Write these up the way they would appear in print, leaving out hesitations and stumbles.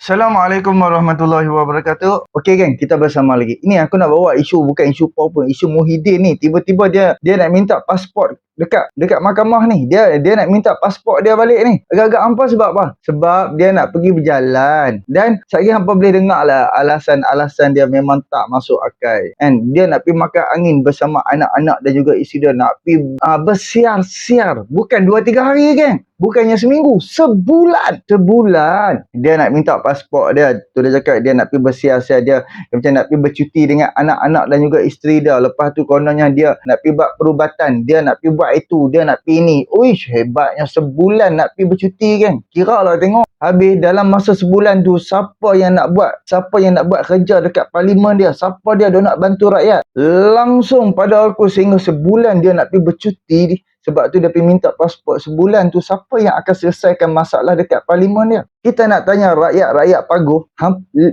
Assalamualaikum warahmatullahi wabarakatuh. Okey geng, kita bersama lagi. Ini aku nak bawa isu, bukan isu apa-apa, isu Muhyiddin ni. Tiba-tiba dia nak minta pasport dekat mahkamah ni. Dia nak minta pasport dia balik ni. Agak-agak hampa sebab apa? Sebab dia nak pergi berjalan. Dan sekali hampa boleh dengar lah alasan-alasan dia memang tak masuk akal. And dia nak pergi makan angin bersama anak-anak dan juga isteri dia. Nak pergi bersiar-siar. Bukan 2-3 hari geng. Bukannya seminggu, sebulan. Dia nak minta pasport dia. Tu dia cakap dia nak pergi bersiar-siar, dia macam nak pergi bercuti dengan anak-anak dan juga isteri dia. Lepas tu kononnya dia nak pergi buat perubatan, dia nak pergi buat itu, dia nak pergi ni. Uish, hebatnya sebulan nak pergi bercuti kan. Kira lah tengok. Habis dalam masa sebulan tu siapa yang nak buat kerja dekat parlimen dia, siapa dia nak bantu rakyat. Langsung pada aku sehingga sebulan dia nak pergi bercuti. Sebab tu dia pergi minta pasport sebulan tu. Siapa yang akan selesaikan masalah dekat parlimen dia? Kita nak tanya rakyat Paguh.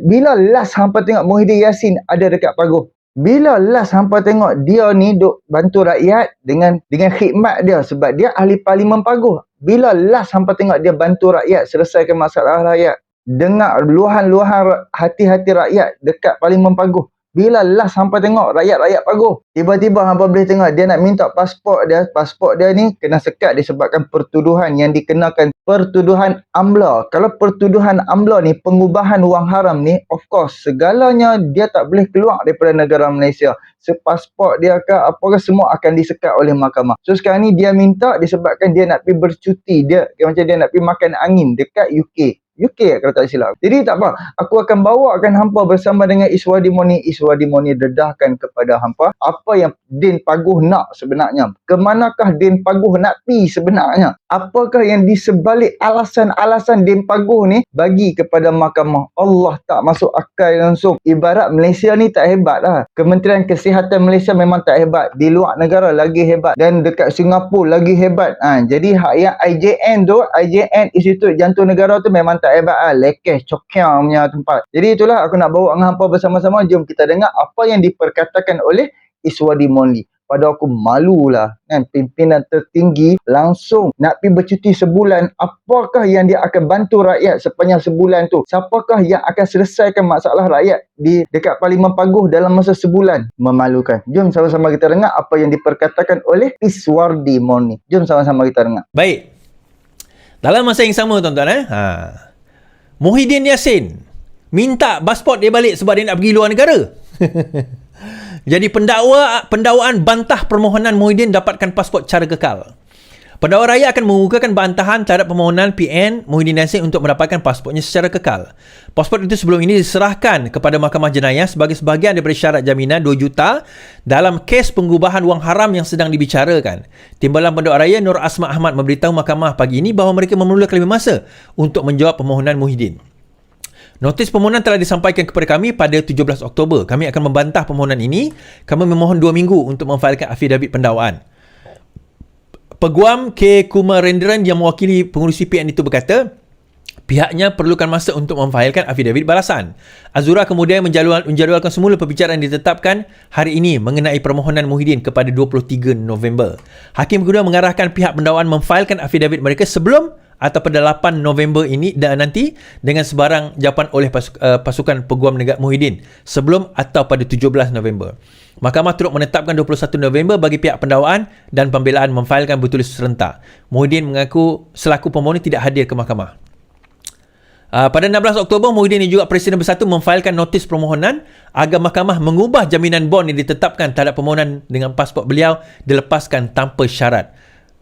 Bila last hampa tengok Muhyiddin Yassin ada dekat Paguh? Bila last hampa tengok dia ni duk bantu rakyat dengan khidmat dia? Sebab dia ahli parlimen Paguh. Bila last hampa tengok dia bantu rakyat selesaikan masalah rakyat? Dengar luahan-luahan hati-hati rakyat dekat parlimen Paguh. Bila last hampa tengok rakyat Paguh? Tiba-tiba hampa boleh tengok dia nak minta pasport dia. Pasport dia ni kena sekat disebabkan pertuduhan yang dikenakan, pertuduhan AMLA. Kalau pertuduhan AMLA ni, pengubahan wang haram ni, of course segalanya dia tak boleh keluar daripada negara Malaysia. Sepasport dia ke apakah semua akan disekat oleh mahkamah. So sekarang ni dia minta disebabkan dia nak pergi bercuti. Dia macam dia nak pergi makan angin dekat UK kalau tak silap. Jadi tak apa, aku akan bawakan hampa bersama dengan Iswadi Moni. Iswadi Moni dedahkan kepada hampa apa yang Din Paguh nak sebenarnya. Kemanakah Din Paguh nak pi sebenarnya? Apakah yang di sebalik alasan-alasan Din Paguh ni bagi kepada mahkamah? Allah tak masuk akal langsung. Ibarat Malaysia ni tak hebat lah. Kementerian Kesihatan Malaysia memang tak hebat. Di luar negara lagi hebat. Dan dekat Singapura lagi hebat. Jadi yang IJN tu, IJN Institut Jantung Negara tu memang tak hebat lah. Lekeh, cokiang punya tempat. Jadi itulah aku nak bawa dengan hampa bersama-sama. Jom kita dengar apa yang diperkatakan oleh Iswadi Moni. Pada aku malulah kan, pimpinan tertinggi langsung nak pergi bercuti sebulan. Apakah yang dia akan bantu rakyat sepanjang sebulan tu? Siapakah yang akan selesaikan masalah rakyat dekat Parlimen Paguh dalam masa sebulan? Memalukan. Jom sama-sama kita dengar apa yang diperkatakan oleh Iswadi Moni. Jom sama-sama kita dengar. Baik. Dalam masa yang sama tuan-tuan Muhyiddin Yassin minta pasport dia balik sebab dia nak pergi luar negara. Jadi pendakwaan bantah permohonan Muhyiddin dapatkan pasport cara kekal. Pendakwa raya akan mengukuhkan bantahan terhadap permohonan PN Muhyiddin Yassin untuk mendapatkan pasportnya secara kekal. Pasport itu sebelum ini diserahkan kepada Mahkamah Jenayah sebagai sebahagian daripada syarat jaminan 2 juta dalam kes pengubahan wang haram yang sedang dibicarakan. Timbalan Pendakwa Raya Nur Asma Ahmad memberitahu mahkamah pagi ini bahawa mereka memerlukan lebih masa untuk menjawab permohonan Muhyiddin. Notis permohonan telah disampaikan kepada kami pada 17 Oktober. Kami akan membantah permohonan ini. Kami memohon 2 minggu untuk memfailkan afidavit pendakwaan. Peguam K. Kumarendran yang mewakili pengurusi PN itu berkata, pihaknya perlukan masa untuk memfailkan afidavit balasan. Azura kemudian menjadualkan semula perbicaraan ditetapkan hari ini mengenai permohonan Muhyiddin kepada 23 November. Hakim kedua mengarahkan pihak pendakwaan memfailkan afidavit mereka sebelum atau pada 8 November ini dan nanti dengan sebarang jawapan oleh pasukan peguam negara Muhyiddin sebelum atau pada 17 November. Mahkamah turut menetapkan 21 November bagi pihak pendakwaan dan pembelaan memfailkan bertulis serentak. Muhyiddin mengaku selaku pemohon tidak hadir ke mahkamah. Pada 16 Oktober, Muhyiddin dan juga Presiden Bersatu memfailkan notis permohonan agar mahkamah mengubah jaminan bond yang ditetapkan terhadap permohonan dengan pasport beliau dilepaskan tanpa syarat.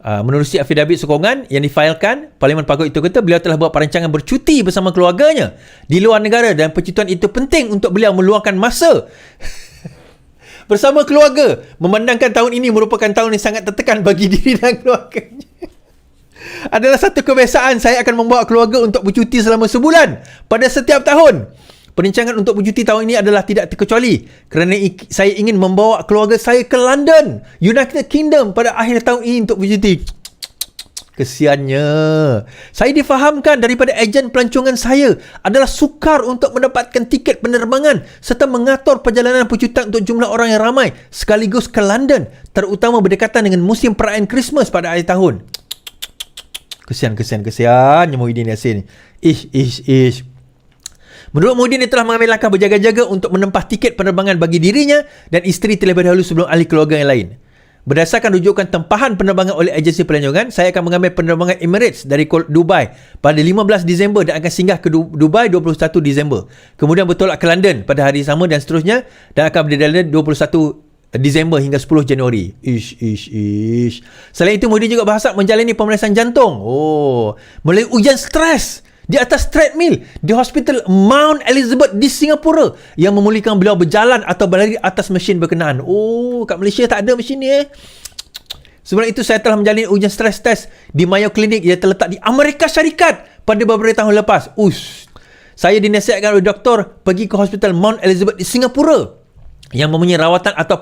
Menerusi afidavit sokongan yang difailkan, Parlimen Paguh itu kata beliau telah buat perancangan bercuti bersama keluarganya di luar negara dan percutian itu penting untuk beliau meluangkan masa bersama keluarga, memandangkan tahun ini merupakan tahun yang sangat tertekan bagi diri dan keluarganya. Adalah satu kebiasaan saya akan membawa keluarga untuk bercuti selama sebulan pada setiap tahun. Perancangan untuk bercuti tahun ini adalah tidak terkecuali kerana saya ingin membawa keluarga saya ke London, United Kingdom pada akhir tahun ini untuk bercuti. Kesiannya. Saya difahamkan daripada ejen pelancongan saya adalah sukar untuk mendapatkan tiket penerbangan serta mengatur perjalanan percutian untuk jumlah orang yang ramai sekaligus ke London, terutama berdekatan dengan musim perayaan Christmas pada akhir tahun. Kesian Muhyiddin Yassin. Ish. Menurut Muhyiddin, dia telah mengambil langkah berjaga-jaga untuk menempah tiket penerbangan bagi dirinya dan isteri terlebih dahulu sebelum ahli keluarga yang lain. Berdasarkan rujukan tempahan penerbangan oleh agensi pelancongan, saya akan mengambil penerbangan Emirates dari Dubai pada 15 Disember dan akan singgah ke Dubai 21 Disember. Kemudian bertolak ke London pada hari sama dan seterusnya, dan akan berada di London 21 Disember hingga 10 Januari. Ish. Selain itu, Muhyiddin juga berhasrat menjalani pemeriksaan jantung. Melalui ujian stres di atas treadmill di Hospital Mount Elizabeth di Singapura yang memulihkan beliau berjalan atau berlari atas mesin berkenaan. Kat Malaysia tak ada mesin ni Sebelum itu, saya telah menjalani ujian stres test di Mayo Clinic yang terletak di Amerika Syarikat pada beberapa tahun lepas. Saya dinasihatkan oleh doktor pergi ke Hospital Mount Elizabeth di Singapura yang mempunyai rawatan atau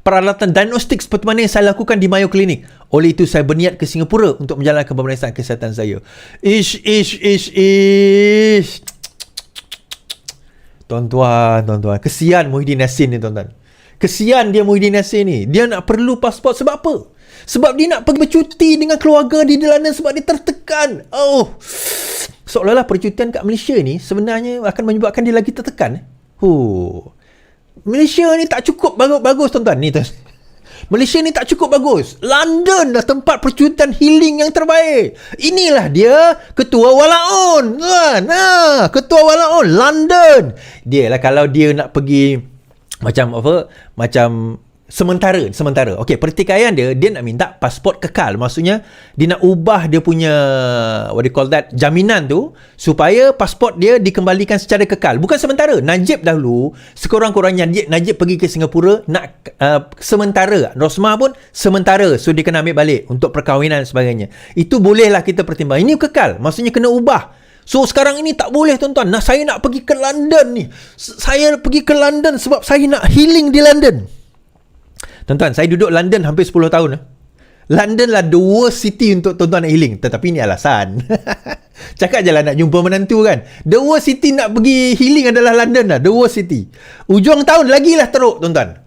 peralatan diagnostik seperti mana yang saya lakukan di Mayo Clinic. Oleh itu, saya berniat ke Singapura untuk menjalankan pemeriksaan kesihatan saya. Tuan-tuan. Kesian Muhyiddin Yassin ni, tuan-tuan. Kesian dia Muhyiddin Yassin ni. Dia nak perlu pasport sebab apa? Sebab dia nak pergi bercuti dengan keluarga di London sebab dia tertekan. Seolah-olah percutian kat Malaysia ni sebenarnya akan menyebabkan dia lagi tertekan. Malaysia ni tak cukup bagus, tuan-tuan. Malaysia ni tak cukup bagus. London dah tempat percutian healing yang terbaik. Inilah dia Ketua Walaun, kan? Ketua Walaun London. Dia lah kalau dia nak pergi macam sementara. Okey, pertikaian dia nak minta pasport kekal. Maksudnya dia nak ubah dia punya jaminan tu supaya pasport dia dikembalikan secara kekal, bukan sementara. Najib dahulu sekurang-kurangnya Najib pergi ke Singapura nak sementara. Rosmah pun sementara, so dia kena ambil balik untuk perkahwinan dan sebagainya. Itu bolehlah kita pertimbang. Ini kekal, maksudnya kena ubah. So sekarang ini tak boleh, tuan-tuan. Saya nak pergi ke London ni. Saya pergi ke London sebab saya nak healing di London. Tuan-tuan, saya duduk London hampir 10 tahun. London lah the worst city untuk tuan-tuan nak healing. Tetapi ini alasan. Cakap je lah nak jumpa menantu kan. The worst city nak pergi healing adalah London lah. The worst city. Ujung tahun lagilah teruk, tuan-tuan.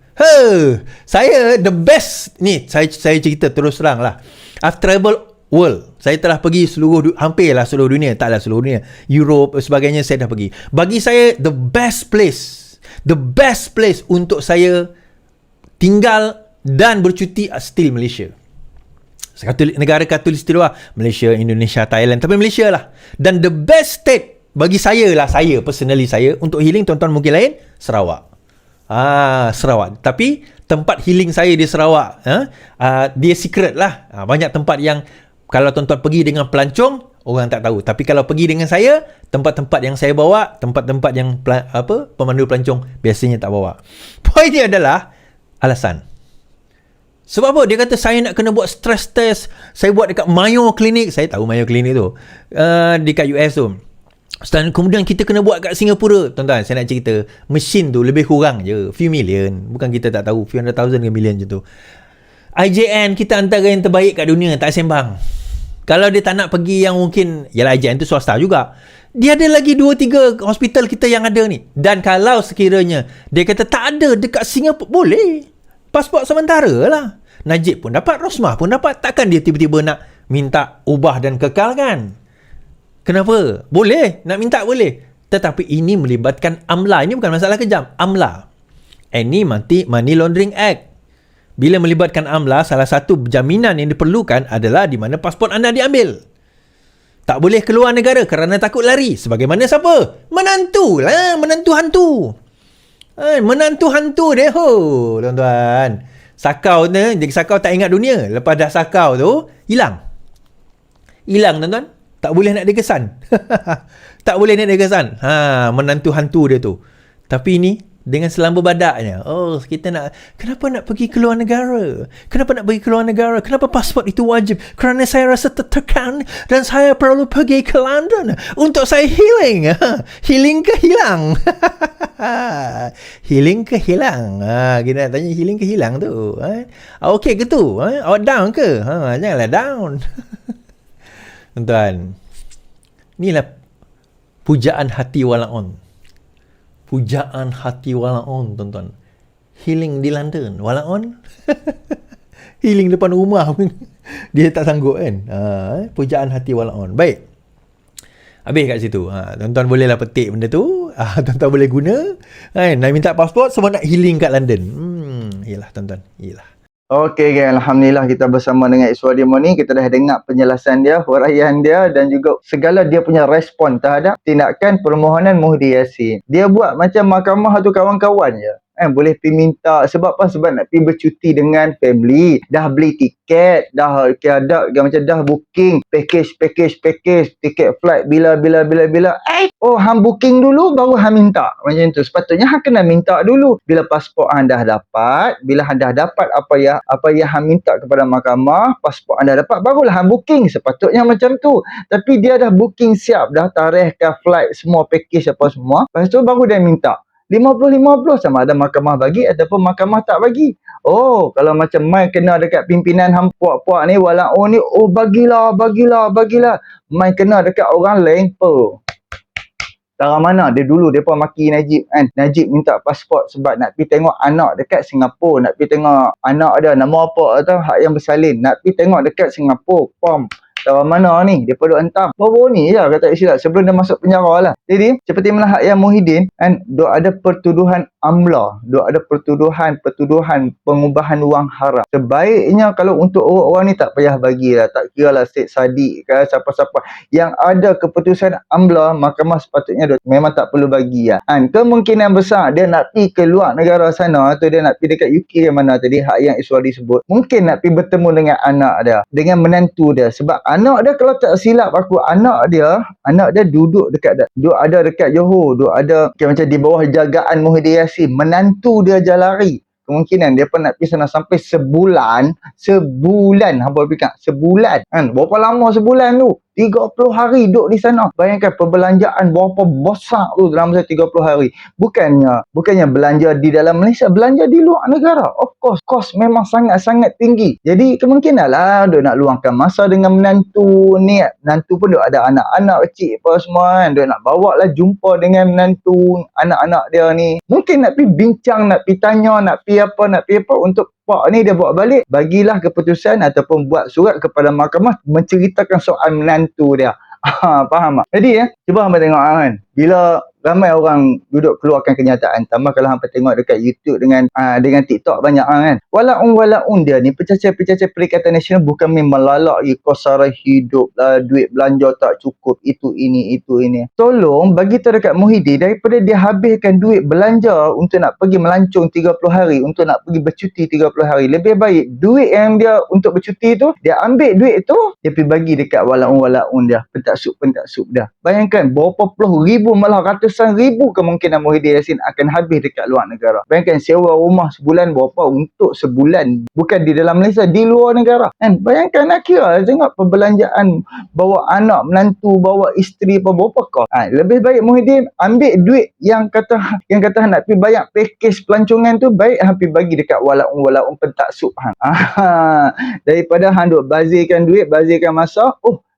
Saya the best. Ni, saya cerita terus terang lah. I've traveled world. Saya telah pergi hampirlah seluruh dunia. Taklah seluruh dunia. Europe sebagainya saya dah pergi. Bagi saya, the best place untuk saya tinggal dan bercuti still Malaysia. Negara Khatulistiwa, Malaysia, Indonesia, Thailand, tapi Malaysia lah. Dan the best state bagi saya personally untuk healing, tuan-tuan mungkin lain, Sarawak. Sarawak. Tapi tempat healing saya di Sarawak, dia secret lah. Banyak tempat yang kalau tuan-tuan pergi dengan pelancong, orang tak tahu. Tapi kalau pergi dengan saya, tempat-tempat yang saya bawa, tempat-tempat yang pemandu pelancong biasanya tak bawa. Poin dia adalah alasan. Sebab apa? Dia kata saya nak kena buat stress test. Saya buat dekat Mayo Clinic. Saya tahu Mayo Clinic tu. Dekat US tu. Dan kemudian kita kena buat kat Singapura. Tuan-tuan, saya nak cerita. Mesin tu lebih kurang je. Few million. Bukan kita tak tahu. Few hundred thousand ke million je tu. IJN kita antara yang terbaik kat dunia. Tak sembang. Kalau dia tak nak pergi yang mungkin, yalah IJN tu swasta juga. Dia ada lagi 2-3 hospital kita yang ada ni. Dan kalau sekiranya dia kata tak ada dekat Singapura, boleh. Pasport sementara lah. Najib pun dapat, Rosmah pun dapat. Takkan dia tiba-tiba nak minta ubah dan kekal kan? Kenapa? Boleh. Nak minta boleh. Tetapi ini melibatkan AMLA. Ini bukan masalah kejam. AMLA. Ini Money Laundering Act. Bila melibatkan AMLA, salah satu jaminan yang diperlukan adalah di mana pasport anda diambil. Tak boleh keluar negara kerana takut lari. Sebagaimana siapa? Menantu lah. Menantu hantu. Menantu hantu dia. Tuan-tuan. Sakau ni, jadi sakau tak ingat dunia. Lepas dah sakau tu, hilang. Hilang, tuan-tuan. Tak boleh nak dia kesan. Tak boleh nak dia kesan. Menantu hantu dia tu. Tapi ni, dengan selamba badaknya. Kita nak, kenapa nak pergi keluar negara? Kenapa nak pergi keluar negara? Kenapa pasport itu wajib? Kerana saya rasa tertekan dan saya perlu pergi ke London untuk saya healing. Healing ke hilang? Healing ke hilang? Kita nak tanya healing ke hilang tu. Okey ke tu? Awak down ke? Janganlah down. Tuan-tuan, inilah pujaan hati Walaun. Pujaan hati Walaun, tuan-tuan. Healing di London. Walaun. Healing depan rumah pun dia tak sanggup kan. Pujaan hati Walaun. Baik. Habis kat situ. Tuan-tuan bolehlah petik benda tu. Tuan-tuan boleh guna. Nak minta pasport, semua nak healing kat London. Yelah tuan-tuan. Yelah. Okey geng, alhamdulillah kita bersama dengan Iswadi ni, kita dah dengar penjelasan dia, huraian dia dan juga segala dia punya respon terhadap tindakan permohonan Muhyiddin Yassin. Dia buat macam mahkamah tu kawan-kawan je. Boleh pergi minta sebab apa? Sebab nak pergi bercuti dengan family, dah beli tiket, dah ada macam dah booking package tiket flight bila hang booking dulu baru hang minta. Macam tu sepatutnya hang kena minta dulu. Bila pasport hang dah dapat, bila hang dah dapat apa yang hang minta kepada mahkamah, pasport hang dah dapat, barulah hang booking. Sepatutnya macam tu. Tapi dia dah booking siap, dah tarikhkan flight semua, package apa semua, lepas tu baru dia minta 50-50 sama ada mahkamah bagi ataupun mahkamah tak bagi. Oh, kalau macam mai kena dekat pimpinan hang puak-puak ni, walaupun ni, oh bagilah. Mai kena dekat orang lain pe. Darah mana dia dulu depa maki Najib kan. Najib minta pasport sebab nak pergi tengok anak dekat Singapura, nak pergi tengok anak dia nama apa atau hak yang bersalin, nak pergi tengok dekat Singapura. Pom. Darah mana ni? Depa duk hentam. Baru ni je kata silap sebelum dia masuk penjara lah. Jadi seperti mana hak yang Muhyiddin kan, duk ada pertuduhan amla, duk ada pertuduhan pengubahan wang haram. Sebaiknya kalau untuk orang-orang ni tak payah bagilah, tak kiralah Syed Saddiq ke siapa-siapa yang ada keputusan amla, mahkamah sepatutnya memang tak perlu bagi lah. Kan kemungkinan besar dia nak pergi ke luar negara sana atau dia nak pergi dekat UK ke mana tadi hak yang Iswadi sebut, mungkin nak pergi bertemu dengan anak dia, dengan menantu dia. Sebab anak dia kalau tak silap aku, anak dia duduk ada dekat Johor, duduk ada macam di bawah jagaan Muhyiddin Yassin. Menantu dia jalari. Kemungkinan dia pun nak pergi sana sampai sebulan hampa fikir sebulan kan, berapa lama sebulan tu? 30 hari duduk di sana. Bayangkan perbelanjaan berapa besar tu dalam masa 30 hari. Bukannya belanja di dalam Malaysia, belanja di luar negara. Of course, kos memang sangat-sangat tinggi. Jadi kemungkinan lah dia nak luangkan masa dengan menantu ni. Menantu pun dia ada anak-anak kecil apa semua kan. Dia nak bawa lah jumpa dengan menantu, anak-anak dia ni. Mungkin nak pergi bincang, nak pergi tanya, nak pergi apa untuk pak ni dia bawa balik, bagilah keputusan ataupun buat surat kepada mahkamah menceritakan soal menantu dia. Faham tak? Jadi cuba hamba tengok kan, bila ramai orang duduk keluarkan kenyataan, tambah kalau hampa tengok dekat YouTube dengan TikTok banyak kan. Walaun dia ni pecacah-pecacah Perikatan Nasional bukan memang lalak lagi, kos sara hidup lah, duit belanja tak cukup, itu ini. Tolong bagi tahu dekat Muhyiddin, daripada dia habiskan duit belanja untuk nak pergi melancong 30 hari, untuk nak pergi bercuti 30 hari, lebih baik duit yang dia untuk bercuti tu, dia ambil duit tu, dia pergi bagi dekat walaun dia, pentaksub dia. Bayangkan berapa puluh ribu, malah ratusan ribu kemungkinan Muhyiddin Yassin akan habis dekat luar negara. Bayangkan sewa rumah sebulan berapa untuk sebulan, bukan di dalam Malaysia, di luar negara kan. Bayangkan nak kira tengok perbelanjaan, bawa anak menantu, bawa isteri berapa kos. Lebih baik Muhyiddin ambil duit yang kata nak pergi bayar package pelancongan tu, baik hampir bagi dekat walaun pentaksub daripada hang duk bazirkan duit, bazirkan masa.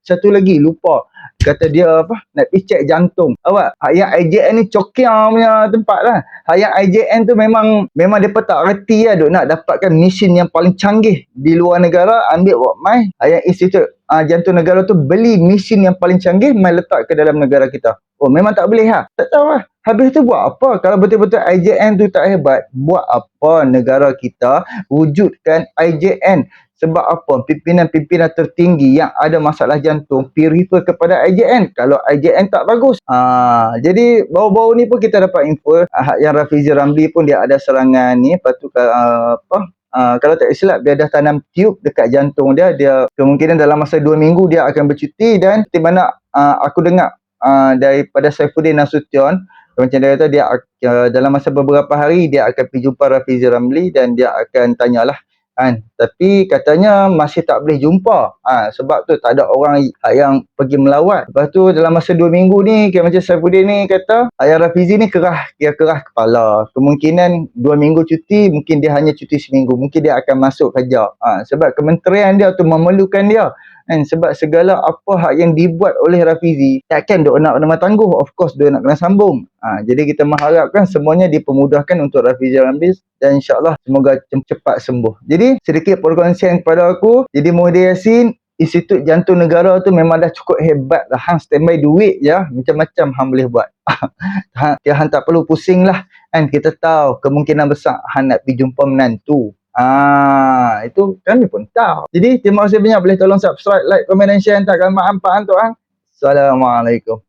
Satu lagi lupa, kata dia nak pergi cek jantung. Awak, yang IJN ni cokiang punya tempat lah. Yang IJN tu memang dia tak reti lah, duk nak dapatkan mesin yang paling canggih di luar negara, ambil buat mai. Yang Institut Jantung Negara tu beli mesin yang paling canggih, mai letak ke dalam negara kita. Memang tak boleh tak tahu lah. Habis tu buat apa? Kalau betul-betul IJN tu tak hebat, buat apa negara kita wujudkan IJN? Sebab apa? Pimpinan-pimpinan tertinggi yang ada masalah jantung refer kepada IJN. Kalau IJN tak bagus. Jadi baru-baru ni pun kita dapat info yang Rafizi Ramli pun dia ada serangan ni. Lepas tu kalau tak silap dia dah tanam tube dekat jantung dia. Dia kemungkinan dalam masa 2 minggu dia akan bercuti, dan di mana aku dengar daripada Saifuddin Nasution, macam dia kata dia dalam masa beberapa hari dia akan pergi jumpa Rafizi Ramli dan dia akan tanyalah kan. Tapi katanya masih tak boleh jumpa. Sebab tu tak ada orang yang pergi melawat. Lepas tu dalam masa 2 minggu ni, macam Saifuddin ni kata, Ayah Rafizi ni kerah kepala. Kemungkinan 2 minggu cuti, mungkin dia hanya cuti seminggu. Mungkin dia akan masuk kerja. Sebab kementerian dia tu memerlukan dia. Sebab segala apa hak yang dibuat oleh Rafizi, takkan dia nak tangguh. Of course dia nak kena sambung. Jadi kita mengharapkan semuanya dipermudahkan untuk Rafizi Ramli, dan insyaAllah semoga cepat sembuh. Jadi sedikit perkongsian kepada aku. Jadi Muhyiddin Yassin Institut Jantung Negara tu memang dah cukup hebat lah. Hang standby duit je, macam-macam hang boleh buat. Hang tak perlu pusing lah. Kan kita tahu kemungkinan besar hang nak pergi jumpa menantu. Itu kami pun tahu. Jadi terima kasih banyak, boleh tolong subscribe, like, komen dan share. Entah kalau manfaat untuk hang. Assalamualaikum.